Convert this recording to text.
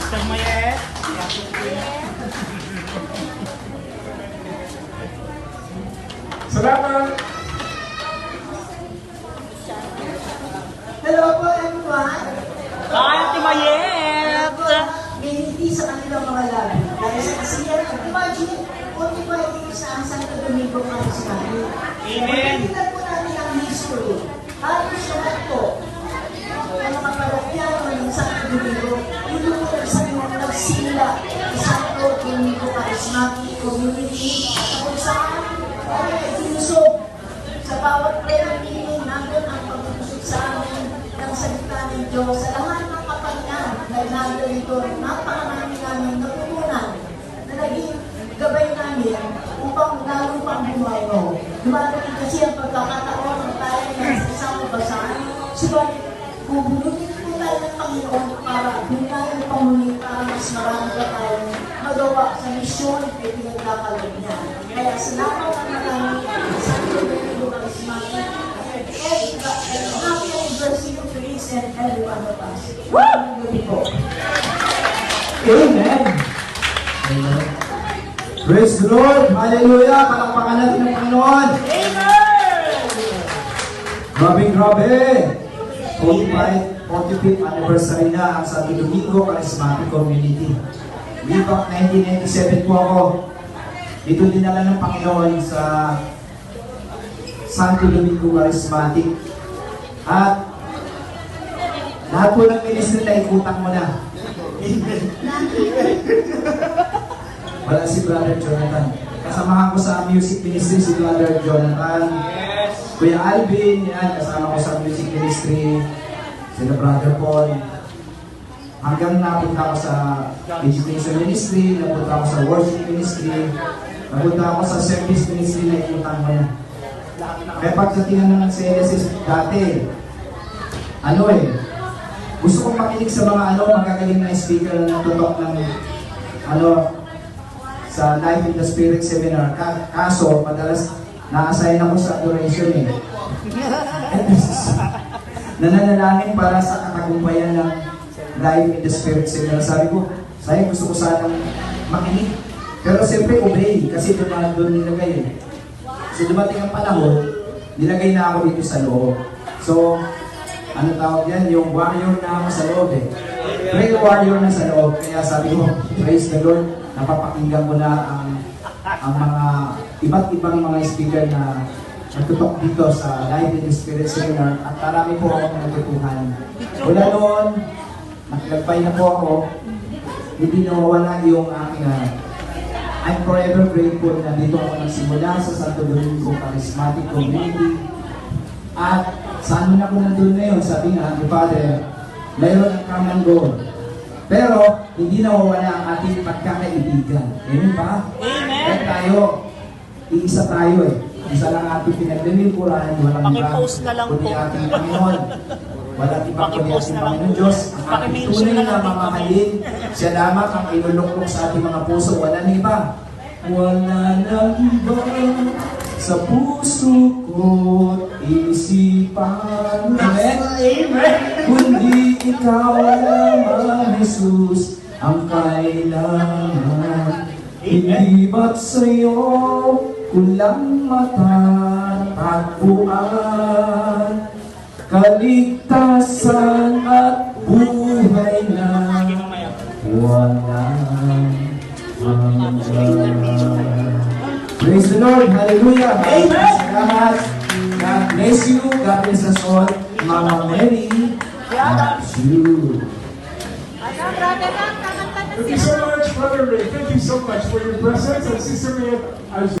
Sister Mayet. Salamat! Hello po everyone! Hi, Ate Mayet! Miniti sa kanilang mga labi. Dahil sa kasiyan, imagine, 45 years na ang Santo Domingo Carismani. Amen. Tingnan po natin ang history. Halos lahat po, ang mga parokyano ng Santo Domingo, ito po nagsila sa Santo Domingo Charismatic Community kung saan ay tinusog sa bawat plenary meeting nandun ang pagtusog sa amin ng salita ng Diyos sa lahat ng kapangyarihan dahil nandun ito napakarami namin natutunan na naging gabay namin upang lalo pang bumayo. Dumadating kasi ang pagkakataon na tayo na sa isang basahan, subalit bubunutin po tayo ng Panginoon para binayan ng Panginoon para mas marami pa tayong magawa sa misyon na pinagkakaroon niya. Kaya salamat ang marami sa Domingo Charismatic and happy anniversary to each and every one of us. Amen! Amen. Praise the Lord! Hallelujah! Palakpakan natin ng Panginoon! Amen! Grabe! 45th anniversary na ang Santo Domingo Charismatic Community. Way back 1997 po ako. Dito dinala ng Panginoon sa Santo Domingo Charismatic. At lahat po ng ministry na ikutan mo na. Wala si Brother Jonathan. Kasamahan ko sa music ministry si Brother Jonathan. Kuya Alvin, yan, kasama ko sa music ministry. Sila Brother Paul. Hanggang napunta ako sa education ministry, napunta ako sa worship ministry, napunta ako sa service ministry na ikutan mo na. Kaya pagdatingan naman sa LSS dati, gusto kong makinig sa mga magagaling na speaker na natutok ng sa Life in the Spirit Seminar. Kaso, madalas na-assign ako sa adoration eh. Nananalangin para sa katagumpayan ng Life in the Spirit Seminar. Sabi ko, gusto ko sanang makinig. Pero siyempre, obey. Kasi doon nilagay eh. So, dumating ang panahon, nilagay na ako dito sa loob. So, ano tawag yan? Yung warrior na ako sa loob eh. Prayer warrior na sa loob. Kaya sabi ko, praise the Lord, napapakinggan ko na ang mga iba't ibang mga speaker na nagtutok dito sa Life in the Spirit Seminar at marami po ako natutuhan. Mula noon, naglagpay na po ako, hindi nawawala yung aking I'm forever grateful na dito ako nagsimula sa Santo Domingo Charismatic Community. At saan na ako nandun ngayon, sabi nga ni Father, mayroon ang common goal. Pero, hindi nawawala ang ating pagkakaibigan. Amen ba? Amen! Kaya tayo, iisa tayo eh. Isa lang ating pinaglilingkuran, walang iba, kundi ating Panginoon. Walang iba kundi ating Panginoon Diyos. Ang ating tunay na mamahalin, siya lamang ang inuluklok sa ating mga puso. Wala na iba. Wala na iba sa puso ko't isipan. Amen? Amen! Kundi ikaw lamang, Jesus, ang kailangan. Hindi ba't sa'yo kulang matatagpuan, kaligtasan at buhay na walang hanggan. Praise the Lord! Hallelujah! Amen! Salamat! God bless you! God bless us all! Mama Mary, loves you! Thank you so much, Brother Ray. Thank you so much for your presence. And Sister Mia,